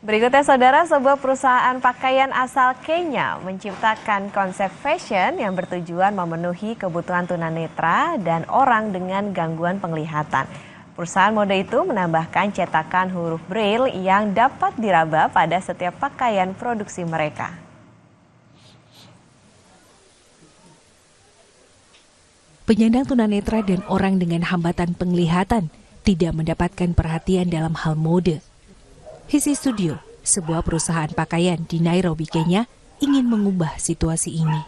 Berikutnya saudara, sebuah perusahaan pakaian asal Kenya menciptakan konsep fashion yang bertujuan memenuhi kebutuhan tunanetra dan orang dengan gangguan penglihatan. Perusahaan mode itu menambahkan cetakan huruf Braille yang dapat diraba pada setiap pakaian produksi mereka. Penyandang tunanetra dan orang dengan hambatan penglihatan tidak mendapatkan perhatian dalam hal mode. Hisi Studio, sebuah perusahaan pakaian di Nairobi, Kenya, ingin mengubah situasi ini.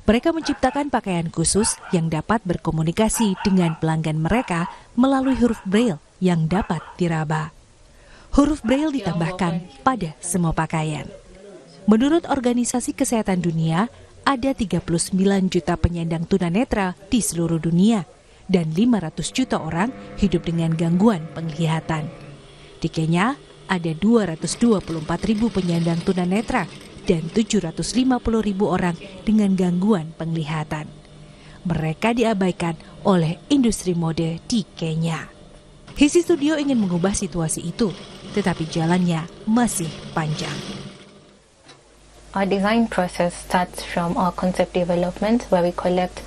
Mereka menciptakan pakaian khusus yang dapat berkomunikasi dengan pelanggan mereka melalui huruf Braille yang dapat diraba. Huruf Braille ditambahkan pada semua pakaian. Menurut Organisasi Kesehatan Dunia, ada 39 juta penyandang tunanetra di seluruh dunia dan 500 juta orang hidup dengan gangguan penglihatan. Di Kenya, ada 224 ribu penyandang tunanetra dan 750 ribu orang dengan gangguan penglihatan. Mereka diabaikan oleh industri mode di Kenya. Hisi Studio ingin mengubah situasi itu, tetapi jalannya masih panjang. Our design process starts from our concept development, where we collect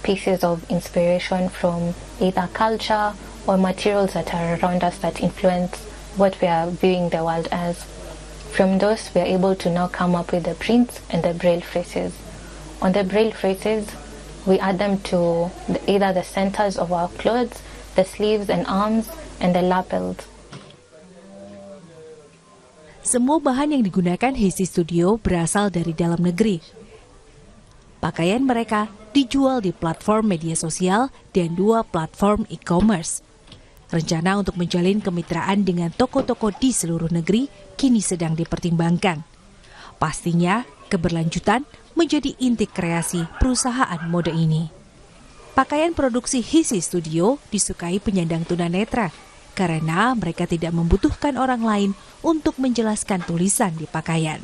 pieces of inspiration from either culture or materials that are around us that influence what we are viewing the world as. From those, we are able to now come up with the prints and the Braille phrases. On the Braille phrases, we add them to either the centers of our clothes, the sleeves and arms, and the lapels. Semua bahan yang digunakan Hisi Studio berasal dari dalam negeri. Pakaian mereka dijual di platform media sosial dan 2 platform e-commerce. Rencana untuk menjalin kemitraan dengan toko-toko di seluruh negeri kini sedang dipertimbangkan. Pastinya, keberlanjutan menjadi inti kreasi perusahaan mode ini. Pakaian produksi Hisi Studio disukai penyandang tunanetra karena mereka tidak membutuhkan orang lain untuk menjelaskan tulisan di pakaian.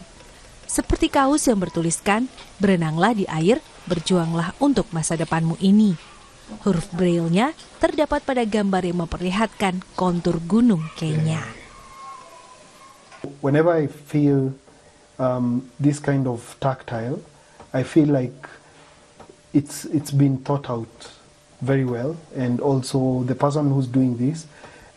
Seperti kaos yang bertuliskan, "Berenanglah di air, berjuanglah untuk masa depanmu ini." Huruf Braille-nya terdapat pada gambar yang memperlihatkan kontur gunung Kenya. Whenever I feel this kind of tactile, I feel like it's been thought out very well, and also the person who's doing this,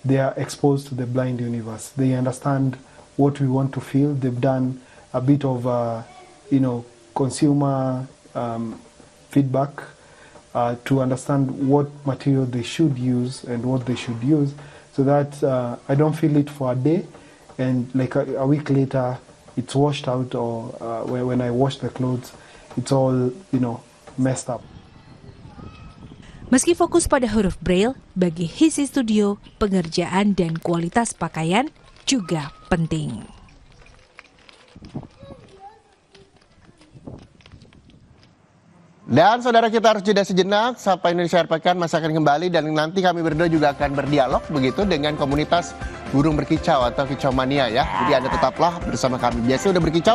they are exposed to the blind universe. They understand what we want to feel. They've done a bit of consumer feedback. To understand what material they should use and what they should use, so that I don't feel it for a day, and like a week later it's washed out, or when I wash the clothes it's all messed up. Meski fokus pada huruf Braille, bagi Hisi Studio, pengerjaan dan kualitas pakaian juga penting. Dan saudara, kita harus jeda sejenak sampai Indonesia Akhir Pekan masih akan kembali, dan nanti kami berdua juga akan berdialog begitu dengan komunitas burung berkicau atau kicau mania ya. Jadi Anda tetaplah bersama kami. Biasa udah berkicau,